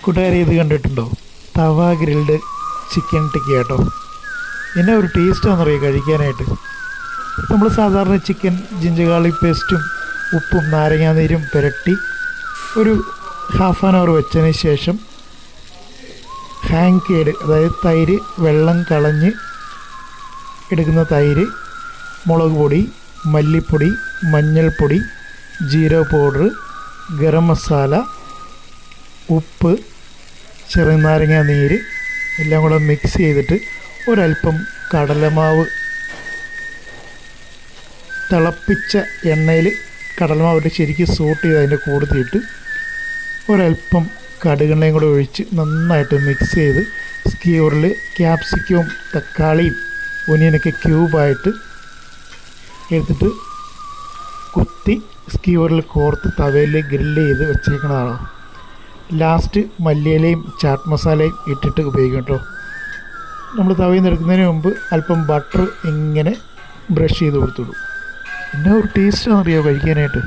കൂട്ടുകാരെ ഇത് കണ്ടിട്ടുണ്ടോ? തവ ഗ്രിൽഡ് ചിക്കൻ ടിക്ക കേട്ടോ. എന്നെ ഒരു ടേസ്റ്റാണെന്നറിയാം കഴിക്കാനായിട്ട്. നമ്മൾ സാധാരണ ചിക്കൻ ജിഞ്ചർ ഗാർലിക് പേസ്റ്റും ഉപ്പും നാരങ്ങാനീരും പുരട്ടി ഒരു ഹാഫ് ആൻ അവർ വെച്ചതിന് ശേഷം ഹാങ് കേട്, അതായത് തൈര്, വെള്ളം കളഞ്ഞ് എടുക്കുന്ന തൈര്, മുളക് പൊടി, മല്ലിപ്പൊടി, മഞ്ഞൾപ്പൊടി, ജീരക പൗഡർ, ഗരം മസാല, ഉപ്പ്, ചെറുനാരങ്ങ നീര് എല്ലാം കൂടെ മിക്സ് ചെയ്തിട്ട് ഒരല്പം കടലമാവ്, തിളപ്പിച്ച എണ്ണയിൽ കടലമാവിട്ട് ശരിക്കും സോട്ട് ചെയ്ത് അതിൻ്റെ കൂടത്തിയിട്ട് ഒരല്പം കടുകെണ്ണയും കൂടെ ഒഴിച്ച് നന്നായിട്ട് മിക്സ് ചെയ്ത് സ്ക്യൂറിൽ ക്യാപ്സിക്കവും തക്കാളിയും ഒനിയനൊക്കെ ക്യൂബായിട്ട് എടുത്തിട്ട് കുത്തി സ്ക്യൂറിൽ കോർത്ത് തവയിൽ ഗ്രില്ല് ചെയ്ത് വെച്ചേക്കണതാണ്. ലാസ്റ്റ് മല്ലിയിലയും ചാറ്റ് മസാലയും ഇട്ടിട്ട് ഉപയോഗിക്കും കേട്ടോ. നമ്മൾ തവയിൽ നിന്ന് എടുക്കുന്നതിന് മുമ്പ് അല്പം ബട്ടർ ഇങ്ങനെ ബ്രഷ് ചെയ്ത് കൊടുത്തുവിടും. പിന്നെ ഒരു ടേസ്റ്റാണെന്നറിയാമോ കഴിക്കാനായിട്ട്.